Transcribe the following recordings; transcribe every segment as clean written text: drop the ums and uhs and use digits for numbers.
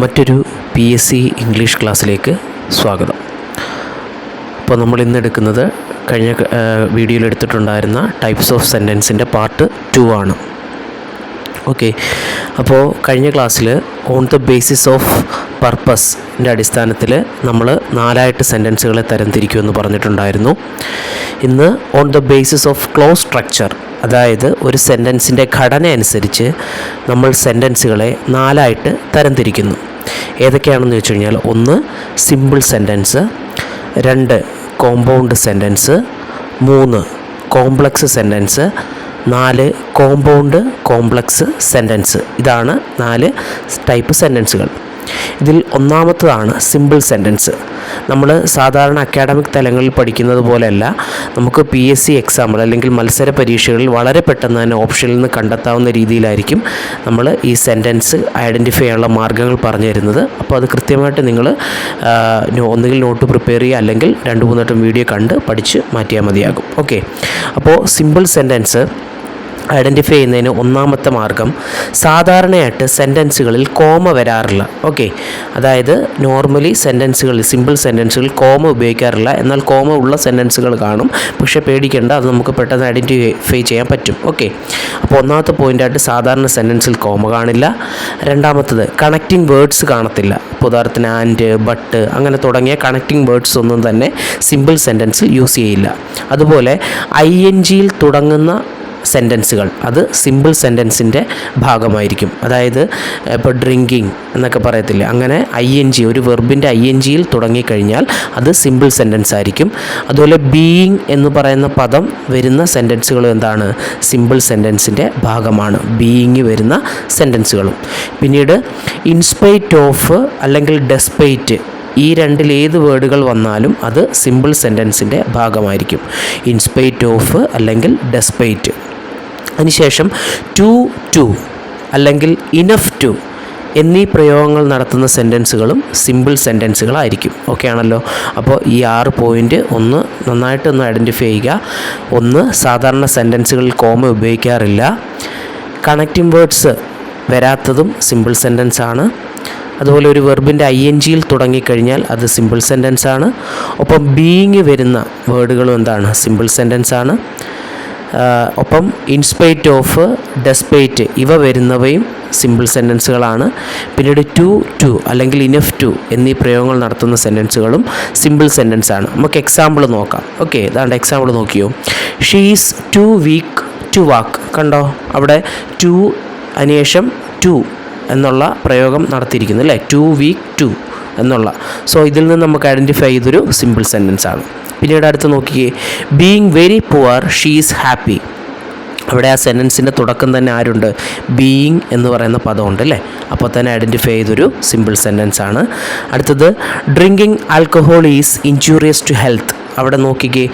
മറ്റൊരു PSC English ക്ലാസ്സിലേക്ക് സ്വാഗതം. അപ്പോൾ നമ്മൾ ഇന്ന് എടുക്കുന്നത് കഴിഞ്ഞ വീഡിയോയിൽ എടുത്തിട്ടുണ്ടായിരുന്ന ടൈപ്സ് ഓഫ് സെൻറ്റൻസിൻ്റെ പാർട്ട് 2 ആണ്. ഓക്കെ, അപ്പോൾ കഴിഞ്ഞ ക്ലാസ്സിൽ ഓൺ ദ ബേസിസ് ഓഫ് പർപ്പസിൻ്റെ അടിസ്ഥാനത്തിൽ നമ്മൾ 4 സെൻറ്റൻസുകളെ തരംതിരിക്കുമെന്ന് പറഞ്ഞിട്ടുണ്ടായിരുന്നു. ഇന്ന് on the basis of close structure, അതായത് ഒരു സെൻറ്റൻസിൻ്റെ ഘടന അനുസരിച്ച് നമ്മൾ സെൻറ്റൻസുകളെ 4 തരംതിരിക്കുന്നു. ഏതൊക്കെയാണെന്ന് വെച്ച് കഴിഞ്ഞാൽ 1 simple sentence, 2 compound sentence, 3 complex sentence, 4 compound complex sentence. ഇതാണ് 4 ടൈപ്പ് സെൻറ്റൻസുകൾ. ഇതിൽ ഒന്നാമത്തതാണ് സിമ്പിൾ സെൻറ്റൻസ്. നമ്മൾ സാധാരണ അക്കാഡമിക് തലങ്ങളിൽ പഠിക്കുന്നത് പോലെയല്ല, നമുക്ക് PSC എക്സാമിൽ അല്ലെങ്കിൽ മത്സര പരീക്ഷകളിൽ വളരെ പെട്ടെന്ന് തന്നെ ഓപ്ഷനിൽ നിന്ന് കണ്ടെത്താവുന്ന രീതിയിലായിരിക്കും നമ്മൾ ഈ സെൻറ്റൻസ് ഐഡൻറ്റിഫൈ ചെയ്യാനുള്ള മാർഗ്ഗങ്ങൾ പറഞ്ഞു തരുന്നത്. അപ്പോൾ അത് കൃത്യമായിട്ട് നിങ്ങൾ ഒന്നുകിൽ നോട്ട് പ്രിപ്പയർ ചെയ്യുക, അല്ലെങ്കിൽ 2-3 വട്ടം വീഡിയോ കണ്ട് പഠിച്ച് മാറ്റിയാൽ മതിയാകും. ഓക്കെ, അപ്പോൾ സിമ്പിൾ സെൻറ്റൻസ് ഐഡൻറ്റിഫൈ ചെയ്യുന്നതിന് ഒന്നാമത്തെ മാർഗം, സാധാരണയായിട്ട് സെൻറ്റൻസുകളിൽ കോമ വരാറില്ല. ഓക്കെ, അതായത് നോർമലി സെൻറ്റൻസുകളിൽ സിമ്പിൾ സെൻറ്റൻസുകളിൽ കോമ ഉപയോഗിക്കാറില്ല. എന്നാൽ കോമ ഉള്ള സെൻറ്റൻസുകൾ കാണും, പക്ഷേ പേടിക്കേണ്ട, അത് നമുക്ക് പെട്ടെന്ന് ഐഡൻറ്റിഫൈ ചെയ്യാൻ പറ്റും. ഓക്കെ, അപ്പോൾ ഒന്നാമത്തെ പോയിൻ്റായിട്ട് സാധാരണ സെൻറ്റൻസിൽ കോമ കാണില്ല. രണ്ടാമത്തത് കണക്റ്റിംഗ് വേർഡ്സ് കാണത്തില്ല. ഇപ്പോൾ ഉദാഹരണത്തിന് ആൻഡ്, ബട്ട് അങ്ങനെ തുടങ്ങിയ കണക്റ്റിംഗ് വേർഡ്സ് ഒന്നും തന്നെ സിമ്പിൾ സെൻറ്റൻസിൽ യൂസ് ചെയ്യില്ല. അതുപോലെ INGയിൽ തുടങ്ങുന്ന സെൻറ്റൻസുകൾ അത് സിമ്പിൾ സെൻറ്റൻസിൻ്റെ ഭാഗമായിരിക്കും. അതായത് ഇപ്പോൾ ഡ്രിങ്കിങ് എന്നൊക്കെ പറയത്തില്ലേ, അങ്ങനെ ING ഒരു വെർബിൻ്റെ INGയിൽ തുടങ്ങിക്കഴിഞ്ഞാൽ അത് സിമ്പിൾ സെൻറ്റൻസ് ആയിരിക്കും. അതുപോലെ ബീയിങ് എന്ന് പറയുന്ന പദം വരുന്ന സെൻറ്റൻസുകൾ എന്താണ്, സിമ്പിൾ സെൻറ്റൻസിൻ്റെ ഭാഗമാണ് ബീയിങ് വരുന്ന സെൻറ്റൻസുകളും. പിന്നീട് ഇൻസ്പൈറ്റ് ഓഫ് അല്ലെങ്കിൽ ഡെസ്പൈറ്റ്, ഈ രണ്ടിൽ ഏത് വേർഡുകൾ വന്നാലും അത് സിമ്പിൾ സെൻറ്റൻസിൻ്റെ ഭാഗമായിരിക്കും. ഇൻസ്പൈറ്റ് ഓഫ് അല്ലെങ്കിൽ ഡെസ്പൈറ്റ്. അതിനുശേഷം ടു അല്ലെങ്കിൽ ഇനഫ് ടു എന്നീ പ്രയോഗങ്ങൾ നടത്തുന്ന സെൻറ്റൻസുകളും സിമ്പിൾ സെൻറ്റൻസുകളായിരിക്കും. ഓക്കെ ആണല്ലോ. അപ്പോൾ ഈ 6 പോയിൻ്റ് നന്നായിട്ടൊന്ന് ഐഡൻറ്റിഫൈ ചെയ്യുക. 1, സാധാരണ സെൻറ്റൻസുകളിൽ കോമ ഉപയോഗിക്കാറില്ല. കണക്റ്റിംഗ് വേർഡ്സ് വരാത്തതും സിമ്പിൾ സെൻറ്റൻസ് ആണ്. അതുപോലെ ഒരു വെർബിൻ്റെ INGയിൽ തുടങ്ങിക്കഴിഞ്ഞാൽ അത് സിമ്പിൾ സെൻറ്റൻസ് ആണ്. ഒപ്പം ബീയിങ് വരുന്ന വേർഡുകളും എന്താണ്, സിമ്പിൾ സെൻറ്റൻസ് ആണ്. ഒപ്പം ഇൻസ്പൈറ്റ് ഓഫ്, ഡെസ്പൈറ്റ് ഇവ വരുന്നവയും സിമ്പിൾ സെൻറ്റൻസുകളാണ്. പിന്നീട് ടു അല്ലെങ്കിൽ ഇനഫ് ടു എന്നീ പ്രയോഗങ്ങൾ നടത്തുന്ന സെൻറ്റൻസുകളും സിമ്പിൾ സെൻറ്റൻസ് ആണ്. നമുക്ക് എക്സാമ്പിൾ നോക്കാം. ഓക്കെ, ഇതാണ്ട് എക്സാമ്പിൾ നോക്കിയോ. She is too weak to walk. കണ്ടോ, അവിടെ ടു അതിനുശേഷം ടു എന്നുള്ള പ്രയോഗം നടത്തിയിരിക്കുന്നു അല്ലേ, 2 വീക്ക് 2 എന്നുള്ള. സോ ഇതിൽ നിന്ന് നമുക്ക് ഐഡൻറ്റിഫൈ ചെയ്തൊരു സിമ്പിൾ സെൻറ്റൻസ് ആണ്. പിന്നീട് അടുത്ത് നോക്കിയേ, being very poor she is happy. അവിടെ ആ സെൻറ്റൻസിൻ്റെ തുടക്കം തന്നെ ആരുണ്ട്, ബീയിങ് എന്ന് പറയുന്ന പദമുണ്ട് അല്ലേ, അപ്പോൾ തന്നെ ഐഡൻറ്റിഫൈ ചെയ്തൊരു സിമ്പിൾ സെൻറ്റൻസ് ആണ്. അടുത്തത് drinking alcohol is injurious to health. അവിടെ നോക്കിക്കേ,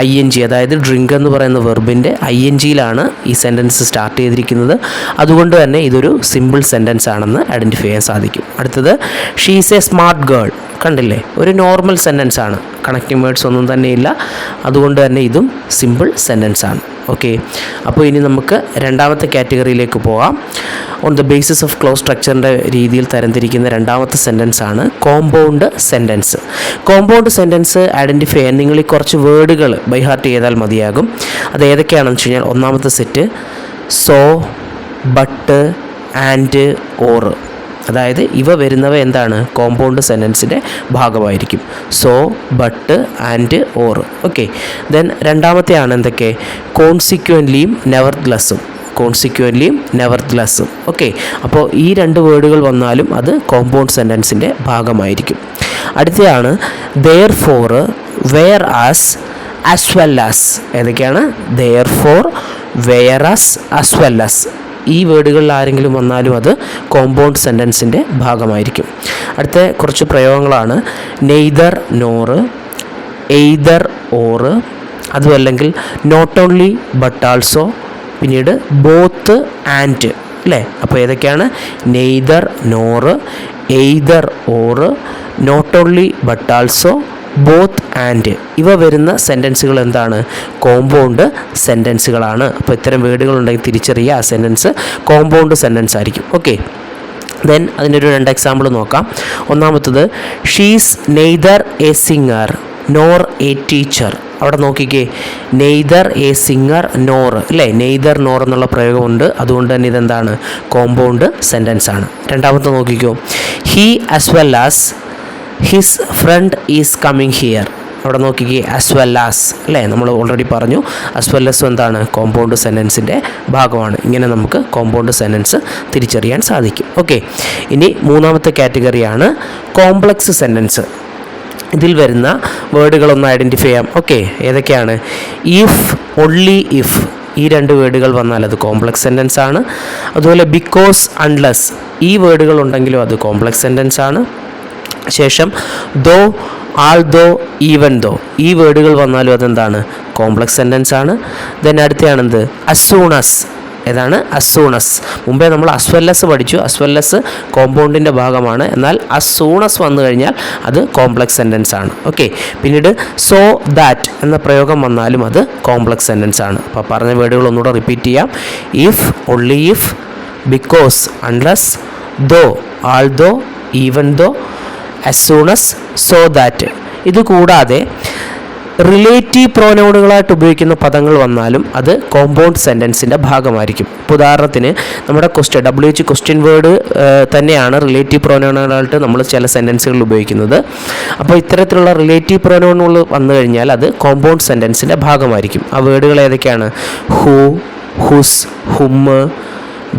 ING അതായത് ഡ്രിങ്ക് എന്ന് പറയുന്ന വെർബിൻ്റെ INGയിലാണ് ഈ സെൻറ്റൻസ് സ്റ്റാർട്ട് ചെയ്തിരിക്കുന്നത്. അതുകൊണ്ട് തന്നെ ഇതൊരു സിമ്പിൾ സെൻറ്റൻസ് ആണെന്ന് ഐഡൻറ്റിഫൈ ചെയ്യാൻ സാധിക്കും. അടുത്തത് she is A smart girl. കണ്ടില്ലേ, ഒരു നോർമൽ സെൻറ്റൻസ് ആണ്, കണക്റ്റിംഗ് വേർഡ്സ് ഒന്നും തന്നെ ഇല്ല. അതുകൊണ്ട് തന്നെ ഇതും സിമ്പിൾ സെൻറ്റൻസ് ആണ്. ഓക്കെ, അപ്പോൾ ഇനി നമുക്ക് രണ്ടാമത്തെ കാറ്റഗറിയിലേക്ക് പോകാം. On the basis of clause സ്ട്രക്ചറിൻ്റെ രീതിയിൽ തരംതിരിക്കുന്ന രണ്ടാമത്തെ സെൻറ്റൻസ് ആണ് compound sentence. Compound sentence identify ചെയ്യാൻ നിങ്ങൾ ഈ കുറച്ച് വേർഡുകൾ ബൈ ഹാർട്ട് ചെയ്താൽ മതിയാകും. അത് ഏതൊക്കെയാണെന്ന് വെച്ച് കഴിഞ്ഞാൽ, ഒന്നാമത്തെ set so, but, and, or. അതായത് ഇവ വരുന്നവ എന്താണ്, കോമ്പൗണ്ട് സെൻറ്റൻസിൻ്റെ ഭാഗമായിരിക്കും. So, but, and, or. Okay, then രണ്ടാമത്തെയാണ് എന്തൊക്കെ, കോൺസിക്വൻ്റ്ലിയും നെവർദ്ലെസ്സും. കോൺസിക്വൻ്റ്ലിയും നെവർദ്ലെസ്സും. ഓക്കെ, അപ്പോൾ ഈ 2 വേർഡുകൾ വന്നാലും അത് കോമ്പൗണ്ട് സെൻറ്റൻസിൻ്റെ ഭാഗമായിരിക്കും. അടുത്തതാണ് therefore, where as well as. ഏതൊക്കെയാണ്, therefore, where as well as. ഈ വേർഡുകളിൽ ആരെങ്കിലും വന്നാലും അത് കോമ്പൗണ്ട് സെൻറ്റൻസിൻ്റെ ഭാഗമായിരിക്കും. അടുത്ത കുറച്ച് പ്രയോഗങ്ങളാണ് നെയ്തർ നോർ, എയ്തർ ഓർ, അതുമല്ലെങ്കിൽ നോട്ട് ഓൺലി ബട്ട് ആൾസോ, പിന്നീട് ബോത്ത് ആൻഡ് അല്ലേ. അപ്പോൾ ഏതൊക്കെയാണ്, neither nor, either or, not only but also, both and ഇവ വരുന്ന സെൻറ്റൻസുകൾ എന്താണ്, കോമ്പൗണ്ട് സെൻറ്റൻസുകളാണ്. അപ്പോൾ ഇത്തരം വേർഡുകളുണ്ടെങ്കിൽ തിരിച്ചറിയുക, ആ സെൻറ്റൻസ് കോമ്പൗണ്ട് സെൻറ്റൻസ് ആയിരിക്കും. ഓക്കെ, ദെൻ അതിനൊരു 2 എക്സാമ്പിൾ നോക്കാം. ഒന്നാമത്തത് she's neither A singer nor A teacher. അവിടെ നോക്കിക്കേ, നെയ്തർ എ സിംഗർ നോർ അല്ലേ, നെയ്തർ നോർ എന്നുള്ള പ്രയോഗമുണ്ട്. അതുകൊണ്ട് തന്നെ ഇതെന്താണ്, കോമ്പൗണ്ട് സെൻറ്റൻസ് ആണ്. രണ്ടാമത്തെ നോക്കിക്കോ, he as well as his friend is coming here. അവിടെ നോക്കിക്കേ, ആസ് വെൽ ആസ് അല്ലേ, നമ്മൾ ഓൾറെഡി പറഞ്ഞു ആസ് വെൽ ആസ് എന്താണ്, കോമ്പൗണ്ട് സെൻറ്റൻസിൻ്റെ ഭാഗമാണ്. ഇങ്ങനെ നമുക്ക് കോമ്പൗണ്ട് സെൻറ്റൻസ് തിരിച്ചറിയാൻ സാധിക്കും. ഓക്കെ, ഇനി മൂന്നാമത്തെ കാറ്റഗറിയാണ് കോംപ്ലക്സ് സെൻറ്റൻസ്. ഇതിൽ വരുന്ന വേർഡുകളൊന്ന് ഐഡൻറ്റിഫൈ ചെയ്യാം. ഓക്കെ, ഏതൊക്കെയാണ്? ഇഫ്, ഒൺലി ഇഫ്, ഈ 2 വേർഡുകൾ വന്നാൽ അത് കോംപ്ലക്സ് സെൻറ്റൻസ് ആണ്. അതുപോലെ ബിക്കോസ്, അൺലെസ്, ഈ വേർഡുകൾ ഉണ്ടെങ്കിലും അത് കോംപ്ലക്സ് സെൻറ്റൻസ് ആണ്. ശേഷം ദോ, ആൾദോ, ഈവൻ ദോ, ഈ വേർഡുകൾ വന്നാലും അതെന്താണ്, കോംപ്ലക്സ് സെൻറ്റൻസ് ആണ്. ദെൻ അടുത്തയാണെന്ത്, അസൂണസ്. ഏതാണ്? അസൂണസ്. മുമ്പേ നമ്മൾ അസ്വല്ലസ് പഠിച്ചു. അസ്വല്ലസ് കോമ്പൗണ്ടിൻ്റെ ഭാഗമാണ്. എന്നാൽ അസൂണസ് വന്നു കഴിഞ്ഞാൽ അത് കോംപ്ലക്സ് സെൻറ്റൻസ് ആണ്. ഓക്കെ, പിന്നീട് സോ ദാറ്റ് എന്ന പ്രയോഗം വന്നാലും അത് കോംപ്ലക്സ് സെൻറ്റൻസ് ആണ്. അപ്പോൾ പറഞ്ഞ വേർഡുകൾ ഒന്നുകൂടെ റിപ്പീറ്റ് ചെയ്യാം. If, only if, because, unless, though, although, even though, as soon as, so that. ഇത് കൂടാതെ റിലേറ്റീവ് പ്രോനൗണുകളായിട്ട് ഉപയോഗിക്കുന്ന പദങ്ങൾ വന്നാലും അത് കോമ്പൗണ്ട് സെൻറ്റൻസിൻ്റെ ഭാഗമായിരിക്കും. ഇപ്പോൾ ഉദാഹരണത്തിന് നമ്മുടെ WH ക്വസ്റ്റ്യൻ വേർഡ് തന്നെയാണ് റിലേറ്റീവ് പ്രോനൗണുകളായിട്ട് നമ്മൾ ചില സെൻറ്റൻസുകളിൽ ഉപയോഗിക്കുന്നത്. അപ്പോൾ ഇത്തരത്തിലുള്ള റിലേറ്റീവ് പ്രോനൗണുകൾ വന്നു കഴിഞ്ഞാൽ അത് കോമ്പൗണ്ട് സെൻറ്റൻസിൻ്റെ ഭാഗമായിരിക്കും. ആ വേർഡുകൾ ഏതൊക്കെയാണ്? ഹൂ, ഹുസ്, ഹുമ്മ്,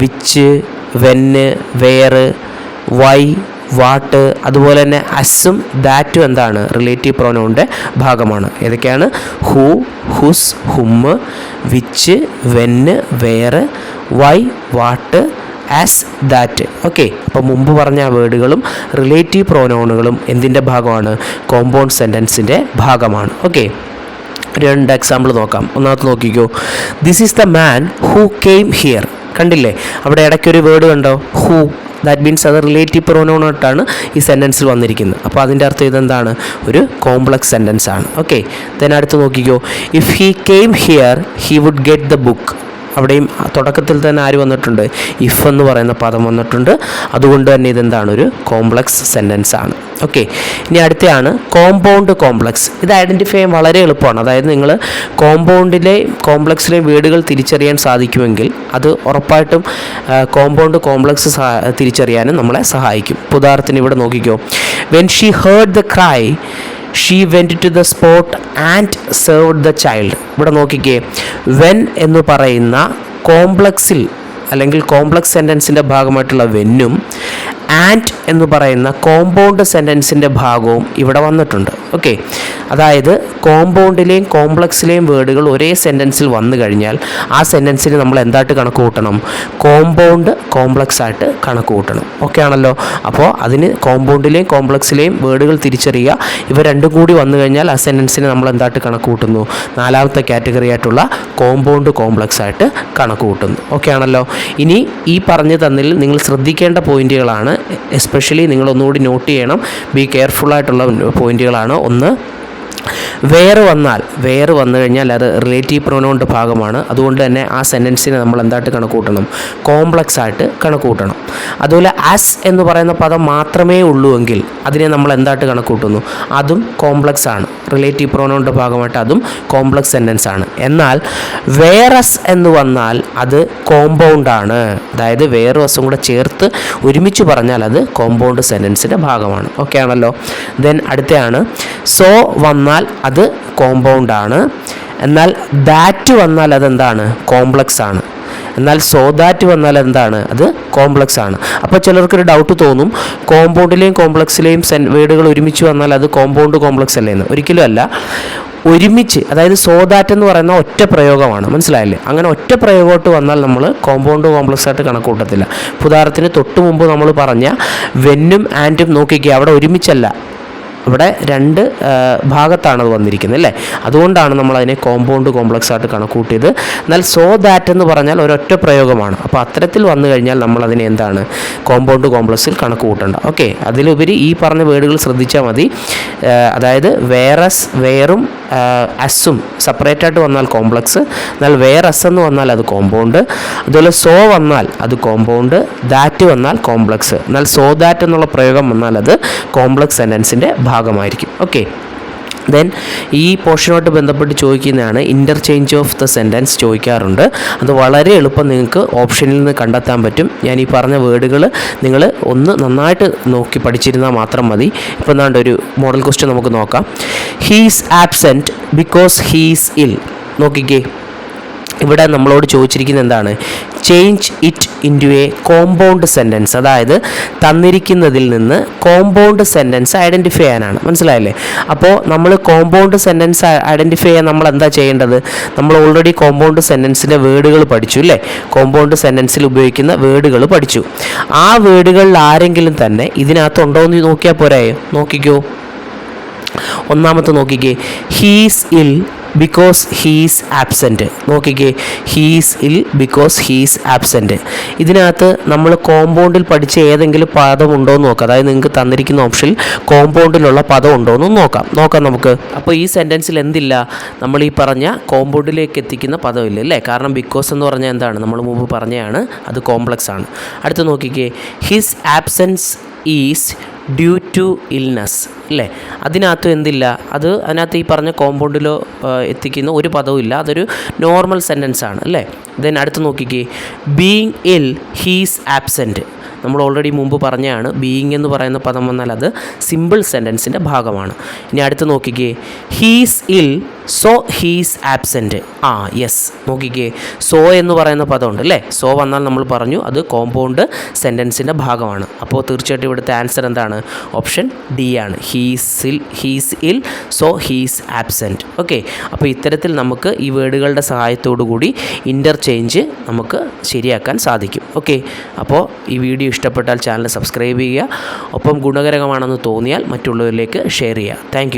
വിച്ച്, വെന്ന്, വേറ്, വൈ, വാട്ട്. അതുപോലെ തന്നെ അസും ദാറ്റും എന്താണ്, റിലേറ്റീവ് പ്രോനൗണിൻ്റെ ഭാഗമാണ്. ഏതൊക്കെയാണ്? Who, who's, ഹുമ്മ്, which, when, where, why, what, as, that. Okay, അപ്പോൾ മുമ്പ് പറഞ്ഞ ആ വേർഡുകളും റിലേറ്റീവ് പ്രോനൗണുകളും എന്തിൻ്റെ ഭാഗമാണ്? കോമ്പൗണ്ട് സെൻറ്റൻസിൻ്റെ ഭാഗമാണ്. ഓക്കെ, 2 എക്സാമ്പിൾ നോക്കാം. ഒന്നാമത്തെ നോക്കിക്കോ, this is the man who came here. കണ്ടില്ലേ, അവിടെ ഇടയ്ക്കൊരു വേർഡ് കണ്ടോ, ഹൂ. ദാറ്റ് മീൻസ് അത് റിലേറ്റീവ് പ്രോനൗണായിട്ടാണ് ഈ സെൻറ്റൻസിൽ വന്നിരിക്കുന്നത്. അപ്പോൾ അതിൻ്റെ അർത്ഥം ഇതെന്താണ്, ഒരു കോംപ്ലക്സ് സെൻറ്റൻസ് ആണ്. ഓക്കെ, ദെൻ അടുത്ത് നോക്കിക്കോ, if he came here he would get the book. അവിടെയും തുടക്കത്തിൽ തന്നെ ആര് വന്നിട്ടുണ്ട്? ഇഫ് എന്ന് പറയുന്ന പദം വന്നിട്ടുണ്ട്. അതുകൊണ്ട് തന്നെ ഇതെന്താണ്, ഒരു കോംപ്ലക്സ് സെൻറ്റൻസ് ആണ്. ഓക്കെ, ഇനി അടുത്തയാണ് കോമ്പൗണ്ട് കോംപ്ലക്സ്. ഇത് ഐഡൻറ്റിഫൈ ചെയ്യാൻ വളരെ എളുപ്പമാണ്. അതായത് നിങ്ങൾ കോമ്പൗണ്ടിലെയും കോംപ്ലക്സിലെയും വേർഡുകൾ തിരിച്ചറിയാൻ സാധിക്കുമെങ്കിൽ അത് ഉറപ്പായിട്ടും കോമ്പൗണ്ട് കോംപ്ലക്സ് തിരിച്ചറിയാനും നമ്മളെ സഹായിക്കും. ഉദാഹരണത്തിന് ഇവിടെ നോക്കിക്കോ, when she heard the cry she went to the spot and served the child. ഇവിടെ നോക്കിക്കേ, വെൻ എന്ന് പറയുന്ന കോംപ്ലക്സിൽ അല്ലെങ്കിൽ കോംപ്ലക്സ് സെൻറ്റൻസിൻ്റെ ഭാഗമായിട്ടുള്ള വെന്നും ആൻഡ് എന്ന് പറയുന്ന കോമ്പൗണ്ട് സെൻറ്റൻസിൻ്റെ ഭാഗവും ഇവിടെ വന്നിട്ടുണ്ട്. ഓക്കെ, അതായത് കോമ്പൗണ്ടിലെയും കോംപ്ലക്സിലെയും വേർഡുകൾ ഒരേ സെൻറ്റൻസിൽ വന്നു കഴിഞ്ഞാൽ ആ സെൻറ്റൻസിന് നമ്മൾ എന്തായിട്ട് കണക്ക് കൂട്ടണം? കോമ്പൗണ്ട് കോംപ്ലക്സ് ആയിട്ട് കണക്ക് കൂട്ടണം. ഓക്കെ ആണല്ലോ. അപ്പോൾ അതിന് കോമ്പൗണ്ടിലെയും കോംപ്ലക്സിലെയും വേർഡുകൾ തിരിച്ചറിയുക. ഇവ രണ്ടും കൂടി വന്നു കഴിഞ്ഞാൽ ആ സെൻറ്റൻസിന് നമ്മൾ എന്തായിട്ട് കണക്ക് കൂട്ടുന്നു? 4ാമത്തെ കാറ്റഗറി ആയിട്ടുള്ള കോമ്പൗണ്ട് കോംപ്ലക്സ് ആയിട്ട് കണക്ക് കൂട്ടുന്നു. ഓക്കെ ആണല്ലോ. ഇനി ഈ പറഞ്ഞു തന്നതിൽ നിങ്ങൾ ശ്രദ്ധിക്കേണ്ട പോയിന്റുകളാണ്. എസ്പെഷ്യലി നിങ്ങൾ ഒന്നുകൂടി നോട്ട് ചെയ്യണം. ബി കെയർഫുള്ളായിട്ടുള്ള പോയിന്റുകളാണ്. ഒന്ന്, വേറെ വന്നു കഴിഞ്ഞാൽ അത് റിലേറ്റീവ് പ്രൊനൗണിൻ്റെ ഭാഗമാണ്. അതുകൊണ്ട് തന്നെ ആ സെൻറ്റൻസിനെ നമ്മൾ എന്തായിട്ട് കണക്ക് കൂട്ടണം? കോംപ്ലക്സ് ആയിട്ട് കണക്ക് കൂട്ടണം. അതുപോലെ ആസ് എന്ന് പറയുന്ന പദം മാത്രമേ ഉള്ളൂവെങ്കിൽ അതിനെ നമ്മൾ എന്തായിട്ട് കണക്ക് കൂട്ടുന്നു? അതും കോംപ്ലക്സ് ആണ്. റിലേറ്റീവ് പ്രൊനൗണിൻ്റെ ഭാഗമായിട്ട് അതും കോംപ്ലക്സ് സെൻറ്റൻസ് ആണ്. എന്നാൽ വേറസ് എന്ന് വന്നാൽ അത് കോമ്പൗണ്ടാണ്. അതായത് വേറസും കൂടെ ചേർത്ത് ഒരുമിച്ച് പറഞ്ഞാൽ അത് കോമ്പൗണ്ട് സെൻറ്റൻസിൻ്റെ ഭാഗമാണ്. ഓക്കെ ആണല്ലോ. ദെൻ അടുത്തയാണ് സോ വന്നാൽ അത് കോമ്പൗണ്ടാണ്. എന്നാൽ ദാറ്റ് വന്നാൽ അതെന്താണ്? കോംപ്ലക്സ് ആണ്. എന്നാൽ സോ ദാറ്റ് വന്നാൽ എന്താണ്? അത് കോംപ്ലക്സ് ആണ്. അപ്പോൾ ചിലർക്കൊരു ഡൗട്ട് തോന്നും, കോമ്പൗണ്ടിലെയും കോംപ്ലക്സിലെയും വേർഡുകൾ ഒരുമിച്ച് വന്നാൽ അത് കോമ്പൗണ്ട് കോംപ്ലക്സ് അല്ലേ എന്ന്. ഒരിക്കലും അല്ല. ഒരുമിച്ച്, അതായത് സോ ദാറ്റ് എന്ന് പറയുന്ന ഒറ്റ പ്രയോഗമാണ്. മനസ്സിലായില്ലേ? അങ്ങനെ ഒറ്റ പ്രയോഗമായിട്ട് വന്നാൽ നമ്മൾ കോമ്പൗണ്ട് കോംപ്ലക്സ് ആയിട്ട് കണക്ക് കൂട്ടത്തില്ല. ഉദാഹരണത്തിന് തൊട്ട് മുമ്പ് നമ്മൾ പറഞ്ഞ വെന്നും ആൻഡും നോക്കിക്കുക, അവിടെ ഒരുമിച്ചല്ല, ഇവിടെ രണ്ട് ഭാഗത്താണ് അത് വന്നിരിക്കുന്നത് അല്ലേ. അതുകൊണ്ടാണ് നമ്മളതിനെ കോമ്പൗണ്ട് കോംപ്ലക്സ് ആയിട്ട് കണക്കൂട്ടിയത്. എന്നാൽ സോ ദാറ്റ് എന്ന് പറഞ്ഞാൽ ഒരൊറ്റ പ്രയോഗമാണ്. അപ്പോൾ അത്തരത്തിൽ വന്നു കഴിഞ്ഞാൽ നമ്മളതിനെ എന്താണ് കോമ്പൗണ്ട് കോംപ്ലക്സിൽ കണക്ക് കൂട്ടണ്ട. ഓക്കെ, അതിലുപരി ഈ പറഞ്ഞ വേർഡുകൾ ശ്രദ്ധിച്ചാൽ മതി. അതായത് വേറസ്, വേറും അസും സെപ്പറേറ്റ് ആയിട്ട് വന്നാൽ കോംപ്ലക്സ്, എന്നാൽ വേറസ് എന്ന് വന്നാൽ അത് കോമ്പൗണ്ട്. അതുപോലെ സോ വന്നാൽ അത് കോമ്പൗണ്ട്, ദാറ്റ് വന്നാൽ കോംപ്ലക്സ്. എന്നാൽ സോ ദാറ്റ് എന്നുള്ള പ്രയോഗം വന്നാൽ അത് കോംപ്ലക്സ് സെൻറ്റൻസിൻ്റെ ഭാഗമായിരിക്കും. ഓക്കെ, ദെൻ ഈ പോർഷനുമായിട്ട് ബന്ധപ്പെട്ട് ചോദിക്കുന്നതാണ് ഇൻ്റർചേഞ്ച് ഓഫ് ദ സെൻറ്റൻസ് ചോദിക്കാറുണ്ട്. അത് വളരെ എളുപ്പം നിങ്ങൾക്ക് ഓപ്ഷനിൽ നിന്ന് കണ്ടെത്താൻ പറ്റും. ഞാൻ ഈ പറഞ്ഞ വേർഡുകൾ നിങ്ങൾ ഒന്ന് നന്നായിട്ട് നോക്കി പഠിച്ചിരുന്നാൽ മാത്രം മതി. ഇപ്പോൾ എന്താണ്ട് ഒരു മോഡൽ ക്വസ്റ്റ്യൻ നമുക്ക് നോക്കാം. ഹീസ് ആബ്സെൻറ്റ് ബിക്കോസ് ഹീസ് ഇൽ. നോക്കിക്കേ, ഇവിടെ നമ്മളോട് ചോദിച്ചിരിക്കുന്നത് എന്താണ്? Change it into A compound sentence. അതായത് തന്നിരിക്കുന്നതിൽ നിന്ന് കോമ്പൗണ്ട് സെൻറ്റൻസ് ഐഡൻറ്റിഫൈ ചെയ്യാനാണ്. മനസ്സിലായില്ലേ? അപ്പോൾ നമ്മൾ കോമ്പൗണ്ട് സെൻറ്റൻസ് ഐഡൻറ്റിഫൈ ചെയ്യാൻ നമ്മൾ എന്താ ചെയ്യേണ്ടത്? നമ്മൾ ഓൾറെഡി കോമ്പൗണ്ട് സെൻറ്റൻസിൻ്റെ വേർഡുകൾ പഠിച്ചു അല്ലേ. കോമ്പൗണ്ട് സെൻറ്റൻസിൽ ഉപയോഗിക്കുന്ന വേർഡുകൾ പഠിച്ചു. ആ വേർഡുകളിൽ ആരെങ്കിലും തന്നെ ഇതിനകത്തുണ്ടോ എന്ന് നോക്കിയാൽ പോരായോ? നോക്കിക്കോ, ഒന്നാമത്തെ നോക്കിക്കേ, ഹീസ് ഇൽ ബിക്കോസ് ഹീസ് ആബ്സെൻറ്റ്. നോക്കിക്കേ, ഹീസ് ഇൽ ബിക്കോസ് ഹീസ് ആബ്സെൻറ്റ്. ഇതിനകത്ത് നമ്മൾ കോമ്പൗണ്ടിൽ പഠിച്ച ഏതെങ്കിലും പദം ഉണ്ടോ എന്ന് നോക്കാം. അതായത് നിങ്ങൾക്ക് തന്നിരിക്കുന്ന ഓപ്ഷനിൽ കോമ്പൗണ്ടിലുള്ള പദം ഉണ്ടോ എന്ന് നോക്കാം നമുക്ക്. അപ്പോൾ ഈ സെൻറ്റൻസിൽ എന്തില്ല? നമ്മൾ ഈ പറഞ്ഞ കോമ്പൗണ്ടിലേക്ക് എത്തിക്കുന്ന പദമില്ല അല്ലേ. കാരണം ബിക്കോസ് എന്ന് പറഞ്ഞാൽ എന്താണ്? നമ്മൾ മുമ്പ് പറഞ്ഞതാണ്, അത് കോംപ്ലക്സ് ആണ്. അടുത്ത് നോക്കിക്കേ, his absence is due to illness അല്ലേ. അതിനകത്ത് എന്തില്ല? അതിനകത്ത് ഈ പറഞ്ഞ കോമ്പൗണ്ടിലോ എത്തിക്കുന്ന ഒരു പദവും ഇല്ല. അതൊരു നോർമൽ സെൻറ്റൻസ് ആണ് അല്ലേ. ദെൻ അടുത്ത് നോക്കിക്കേ, ബീയിങ് ഇൽ ഹീസ് ആബ്സെൻറ്റ്. നമ്മൾ ഓൾറെഡി മുമ്പ് പറഞ്ഞതാണ്, ബീയിങ് എന്ന് പറയുന്ന പദം വന്നാൽ അത് സിമ്പിൾ സെൻറ്റൻസിൻ്റെ ഭാഗമാണ്. ഇനി അടുത്ത് നോക്കിക്കേ, ഹീസ് ഇൽ സോ ഹീസ് ആബ്സെൻറ്റ്. യെസ്, നോക്കിക്കേ, സോ എന്ന് പറയുന്ന പദമുണ്ട് അല്ലേ. സോ വന്നാൽ നമ്മൾ പറഞ്ഞു അത് കോമ്പൗണ്ട് സെൻറ്റൻസിൻ്റെ ഭാഗമാണ്. അപ്പോൾ തീർച്ചയായിട്ടും ഇവിടുത്തെ ആൻസർ എന്താണ്? ഓപ്ഷൻ ഡി ആണ്. ഹീസ് ഇൽ സോ ഹീസ് ആബ്സെൻറ്റ്. ഓക്കെ, അപ്പോൾ ഇത്തരത്തിൽ നമുക്ക് ഈ വേർഡുകളുടെ സഹായത്തോടു കൂടി ഇൻ്റർചേഞ്ച് നമുക്ക് ശരിയാക്കാൻ സാധിക്കും. ഓക്കെ, അപ്പോൾ ഈ വീഡിയോ ഇഷ്ടപ്പെട്ടാൽ ചാനൽ സബ്സ്ക്രൈബ് ചെയ്യുക. ഒപ്പം ഗുണകരമാണെന്ന് തോന്നിയാൽ മറ്റുള്ളവരിലേക്ക് ഷെയർ ചെയ്യുക. താങ്ക്